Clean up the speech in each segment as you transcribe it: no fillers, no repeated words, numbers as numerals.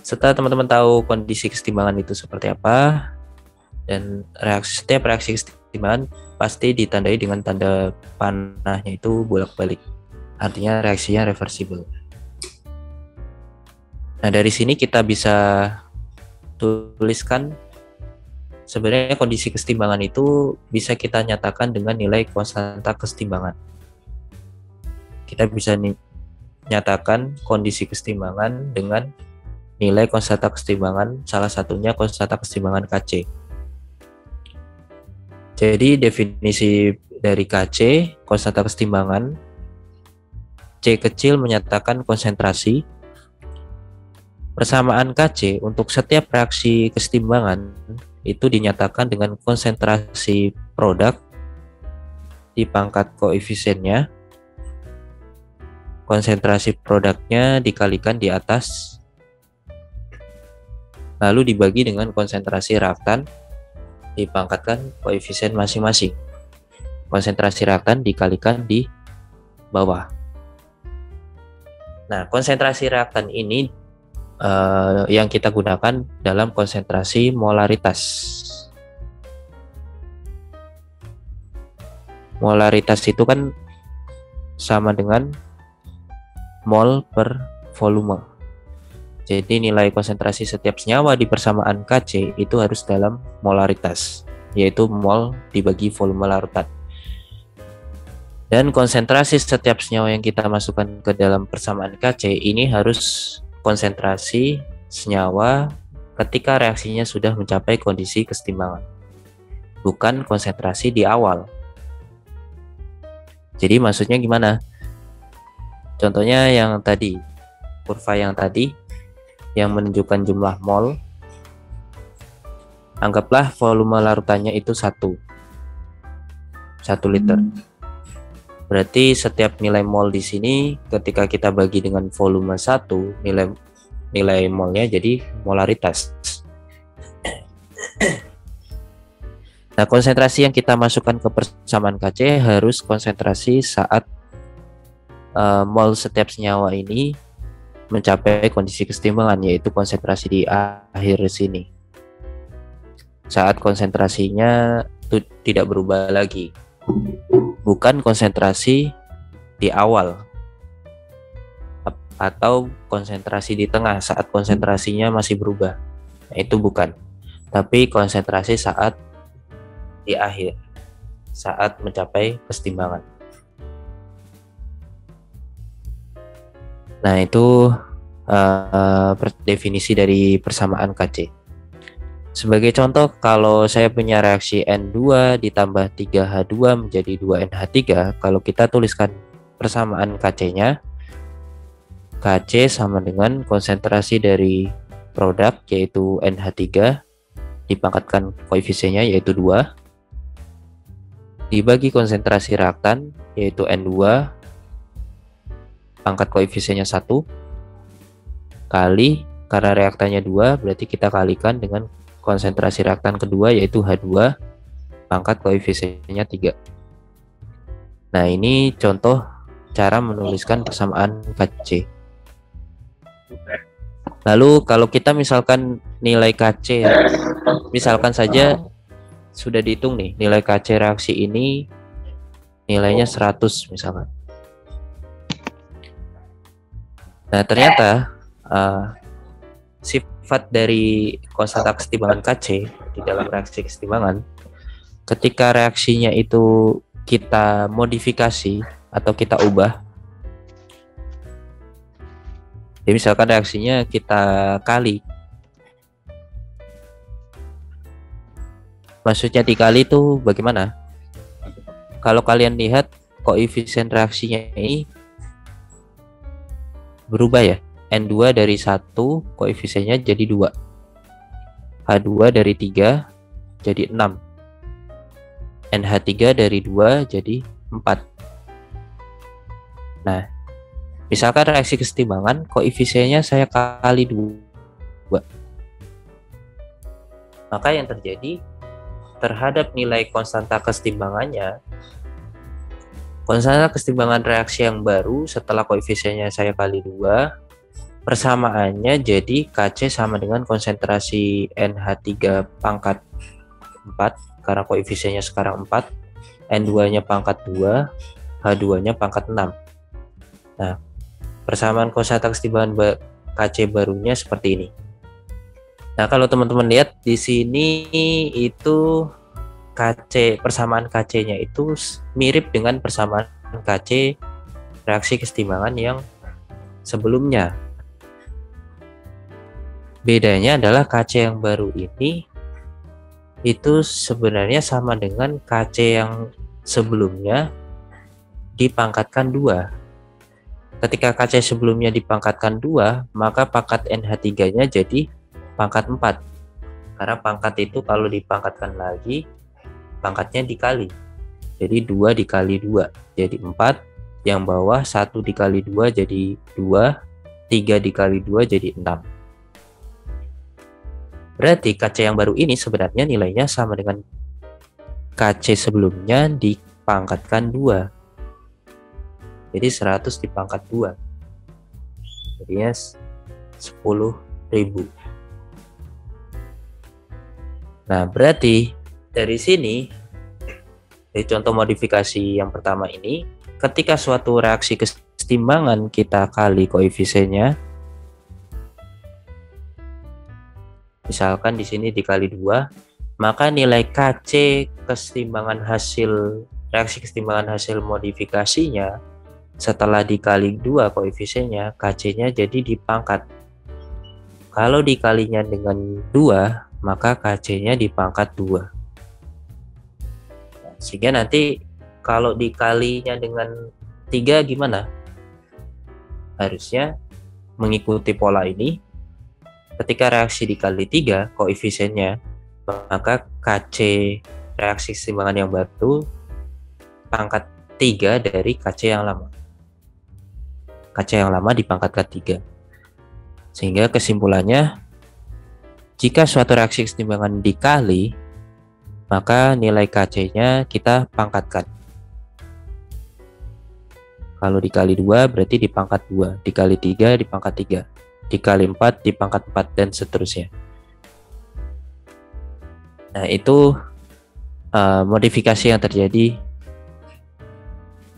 Setelah teman-teman tahu kondisi kesetimbangan itu seperti apa, dan setiap reaksi kesetimbangan pasti ditandai dengan tanda panahnya itu bolak-balik. Artinya reaksinya reversible. Nah, dari sini kita bisa tuliskan sebenarnya kondisi kesetimbangan itu bisa kita nyatakan dengan nilai konstanta kesetimbangan. Kita bisa nyatakan kondisi kesetimbangan dengan nilai konstanta kesetimbangan, salah satunya konstanta kesetimbangan Kc. Jadi definisi dari Kc, konstanta kesetimbangan, C kecil menyatakan konsentrasi. Persamaan Kc untuk setiap reaksi kesetimbangan itu dinyatakan dengan konsentrasi produk di pangkat koefisiennya. Konsentrasi produknya dikalikan di atas, lalu dibagi dengan konsentrasi reaktan dipangkatkan koefisien masing-masing. Konsentrasi reaktan dikalikan di bawah. Nah, konsentrasi reaktan ini yang kita gunakan dalam konsentrasi molaritas. Molaritas itu kan sama dengan mol per volume. Jadi nilai konsentrasi setiap senyawa di persamaan Kc itu harus dalam molaritas, yaitu mol dibagi volume larutan. Dan konsentrasi setiap senyawa yang kita masukkan ke dalam persamaan Kc ini harus konsentrasi senyawa ketika reaksinya sudah mencapai kondisi kesetimbangan, bukan konsentrasi di awal. Jadi maksudnya gimana? Contohnya yang tadi, kurva yang tadi yang menunjukkan jumlah mol, anggaplah volume larutannya itu 1 liter. Berarti setiap nilai mol di sini ketika kita bagi dengan volume 1, nilai molnya jadi molaritas. Nah, konsentrasi yang kita masukkan ke persamaan Kc harus konsentrasi saat mol setiap senyawa ini mencapai kondisi kesetimbangan, yaitu konsentrasi di akhir sini. Saat konsentrasinya itu tidak berubah lagi, bukan konsentrasi di awal atau konsentrasi di tengah saat konsentrasinya masih berubah. Nah, itu bukan, tapi konsentrasi saat di akhir, saat mencapai kesetimbangan. Nah, itu definisi dari persamaan Kc. Sebagai contoh, kalau saya punya reaksi N2 ditambah 3H2 menjadi 2NH3, kalau kita tuliskan persamaan Kc-nya, Kc sama dengan konsentrasi dari produk yaitu NH3 dipangkatkan koefisiennya yaitu 2, dibagi konsentrasi reaktan yaitu N2 pangkat koefisiennya 1, kali, karena reaktannya 2 berarti kita kalikan dengan konsentrasi reaktan kedua yaitu H2 pangkat koefisiennya 3. Nah, ini contoh cara menuliskan persamaan Kc. Lalu kalau kita misalkan nilai Kc, misalkan saja sudah dihitung nih nilai Kc reaksi ini nilainya 100 misalkan. Nah, ternyata sifat dari konstanta kesetimbangan Kc di dalam reaksi kesetimbangan, ketika reaksinya itu kita modifikasi atau kita ubah, jadi misalkan reaksinya kita kali, maksudnya dikali itu bagaimana? Kalau kalian lihat koefisien reaksinya ini berubah ya, N2 dari 1 koefisiennya jadi 2, H2 dari 3 jadi 6, NH3 dari 2 jadi 4. Nah, misalkan reaksi kesetimbangan koefisiennya saya kali 2, maka yang terjadi terhadap nilai konstanta kesetimbangannya, konstanta kesetimbangan reaksi yang baru setelah koefisiennya saya kali 2 Persamaannya jadi Kc sama dengan konsentrasi NH3 pangkat 4 karena koefisiennya sekarang 4, N2-nya pangkat 2, H2-nya pangkat 6. Nah, persamaan konsentrat kesetimbangan Kc barunya seperti ini. Nah, kalau teman-teman lihat di sini itu persamaan Kc-nya itu mirip dengan persamaan Kc reaksi kesetimbangan yang sebelumnya. Bedanya adalah Kc yang baru ini itu sebenarnya sama dengan Kc yang sebelumnya dipangkatkan 2. Ketika Kc sebelumnya dipangkatkan 2, maka pangkat NH3-nya jadi pangkat 4. Karena pangkat itu kalau dipangkatkan lagi, pangkatnya dikali. Jadi 2 dikali 2 jadi 4, yang bawah 1 dikali 2 jadi 2, 3 dikali 2 jadi 6. Berarti Kc yang baru ini sebenarnya nilainya sama dengan Kc sebelumnya dipangkatkan 2. Jadi 100 dipangkat 2. Jadinya 10.000. Nah, berarti dari sini, dari contoh modifikasi yang pertama ini, ketika suatu reaksi kesetimbangan kita kali koefisiennya, misalkan di sini dikali 2, maka nilai Kc kesetimbangan hasil reaksi kesetimbangan hasil modifikasinya setelah dikali 2 koefisiennya, Kc-nya jadi dipangkat. Kalau dikalinya dengan 2, maka Kc-nya dipangkat 2. Sehingga nanti kalau dikalinya dengan 3 gimana? Harusnya mengikuti pola ini. Ketika reaksi dikali 3 koefisiennya, maka Kc reaksi kesetimbangan yang baru pangkat 3 dari Kc yang lama. Kc yang lama dipangkatkan 3. Sehingga kesimpulannya, jika suatu reaksi kesetimbangan dikali, maka nilai Kc-nya kita pangkatkan. Kalau dikali 2 berarti dipangkat 2, dikali 3 dipangkat 3. Dikali 4 dipangkat 4 dan seterusnya. Nah, itu modifikasi yang terjadi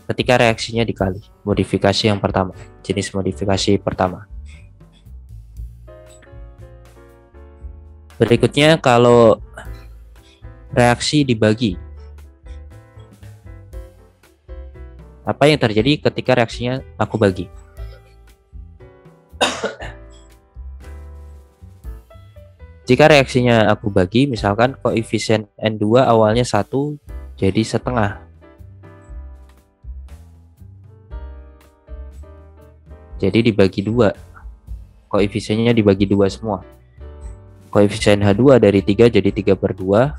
ketika reaksinya dikali. Modifikasi yang pertama, jenis modifikasi pertama. Berikutnya kalau reaksi dibagi. Apa yang terjadi ketika reaksinya aku bagi? Jika reaksinya aku bagi, misalkan koefisien N2 awalnya 1 jadi setengah. Jadi dibagi 2. Koefisiennya dibagi 2 semua. Koefisien H2 dari 3 jadi 3/2.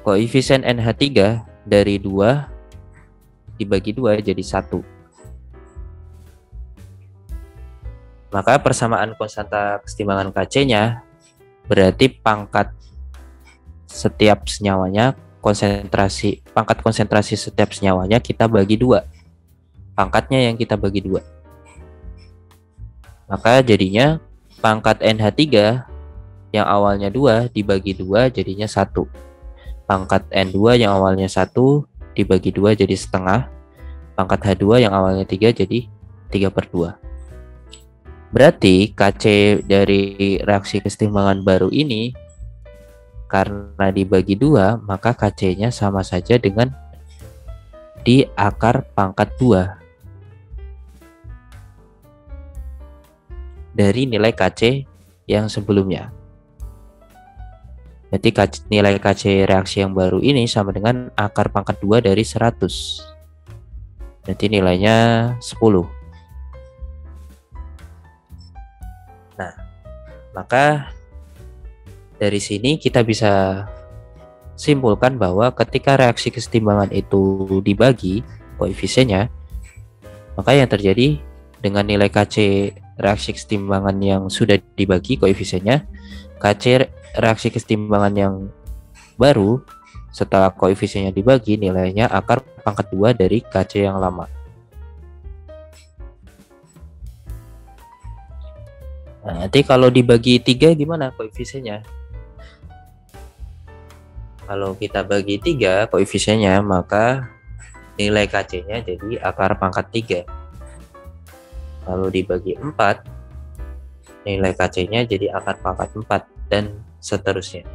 Koefisien NH3 dari 2 dibagi 2 jadi 1. Maka persamaan konstanta kesetimbangan Kc-nya berarti pangkat setiap senyawanya, pangkat konsentrasi setiap senyawanya kita bagi 2. Pangkatnya yang kita bagi 2. Maka jadinya pangkat NH3 yang awalnya 2 dibagi 2 jadinya 1. Pangkat N2 yang awalnya 1 dibagi 2 jadi setengah. Pangkat H2 yang awalnya 3 jadi 3/2. Berarti Kc dari reaksi kesetimbangan baru ini karena dibagi 2, maka Kc-nya sama saja dengan di akar pangkat 2 dari nilai Kc yang sebelumnya. Berarti nilai Kc reaksi yang baru ini sama dengan akar pangkat 2 dari 100. Berarti nilainya 10. Nah, maka dari sini kita bisa simpulkan bahwa ketika reaksi kesetimbangan itu dibagi koefisiennya, maka yang terjadi dengan nilai Kc reaksi kesetimbangan yang sudah dibagi koefisiennya, Kc reaksi kesetimbangan yang baru setelah koefisiennya dibagi nilainya akar pangkat 2 dari Kc yang lama. Nah, nanti kalau dibagi 3 gimana koefisiennya? Kalau kita bagi 3 koefisiennya, maka nilai KC-nya jadi akar pangkat 3. Kalau dibagi 4, nilai KC-nya jadi akar pangkat 4, dan seterusnya.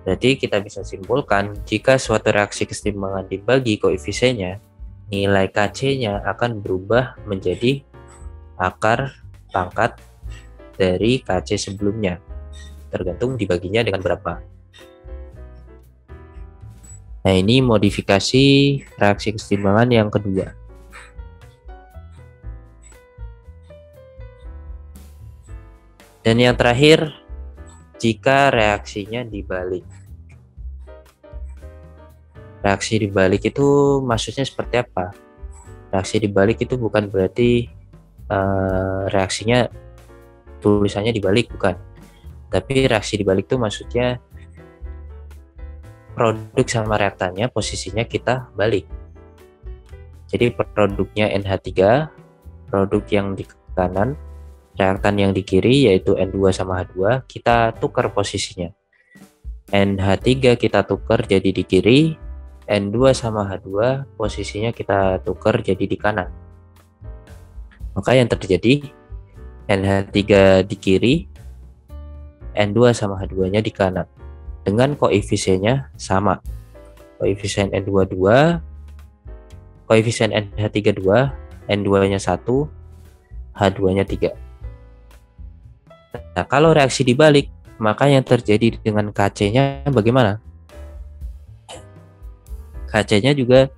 Berarti kita bisa simpulkan, jika suatu reaksi kesetimbangan dibagi koefisiennya, nilai KC-nya akan berubah menjadi akar pangkat dari KC sebelumnya, tergantung dibaginya dengan berapa. Nah, ini modifikasi reaksi kesetimbangan yang kedua. Dan yang terakhir, jika reaksinya dibalik. Reaksi dibalik itu maksudnya seperti apa? Reaksi dibalik itu bukan berarti reaksinya tulisannya dibalik, bukan. Tapi reaksi dibalik itu maksudnya produk sama reaktannya posisinya kita balik. Jadi produknya NH3, produk yang di kanan, reaktan yang di kiri yaitu N2 sama H2, kita tukar posisinya. NH3 kita tukar jadi di kiri, N2 sama H2 posisinya kita tukar jadi di kanan. Maka yang terjadi, NH3 di kiri, N2 sama H2-nya di kanan. Dengan koefisiennya sama. Koefisien N2 2, koefisien NH3 2, N2-nya 1, H2-nya 3. Nah, kalau reaksi dibalik, maka yang terjadi dengan KC-nya bagaimana? KC-nya juga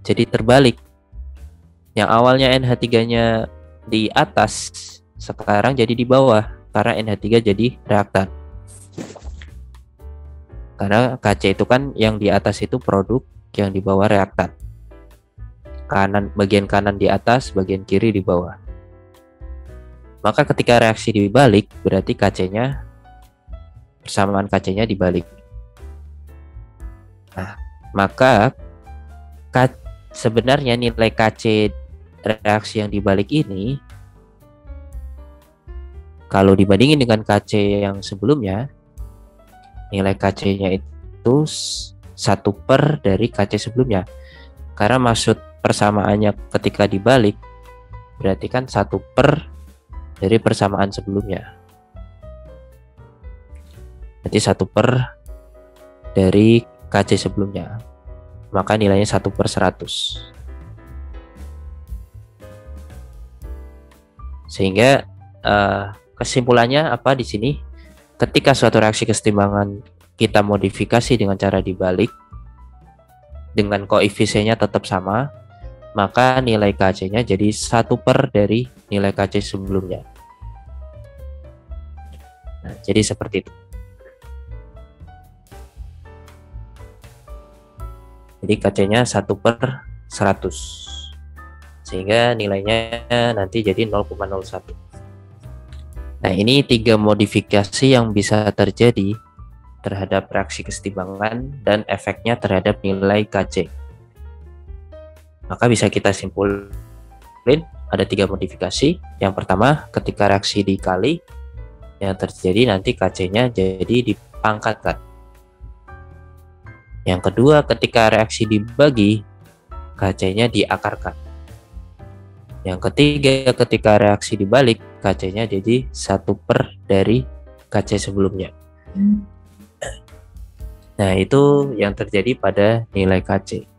jadi terbalik. Yang awalnya NH3-nya di atas, sekarang jadi di bawah, karena NH3 jadi reaktan. Karena KC itu kan yang di atas itu produk, yang di bawah reaktan. Bagian kanan di atas, bagian kiri di bawah. Maka ketika reaksi dibalik, berarti KC-nya, persamaan KC-nya dibalik. Nah, maka sebenarnya nilai KC reaksi yang dibalik ini, kalau dibandingin dengan KC yang sebelumnya, nilai KC-nya itu 1 per dari KC sebelumnya. Karena maksud persamaannya ketika dibalik, berarti kan 1 per dari persamaan sebelumnya. Berarti 1 per dari KC sebelumnya. Maka nilainya 1 per 100. Sehingga kesimpulannya apa di sini? Ketika suatu reaksi kesetimbangan kita modifikasi dengan cara dibalik, dengan koefisiennya tetap sama, maka nilai KC-nya jadi 1 per dari nilai KC sebelumnya. Nah, jadi seperti itu. Jadi KC-nya 1 per 100. Sehingga nilainya nanti jadi 0,01. Nah, ini 3 modifikasi yang bisa terjadi terhadap reaksi kesetimbangan dan efeknya terhadap nilai KC. Maka bisa kita simpulin ada 3 modifikasi. Yang pertama, ketika reaksi dikali, yang terjadi nanti KC-nya jadi dipangkatkan. Yang kedua, ketika reaksi dibagi, KC-nya diakarkan. Yang ketiga, ketika reaksi dibalik, KC-nya jadi 1 per dari KC sebelumnya. Nah, itu yang terjadi pada nilai KC.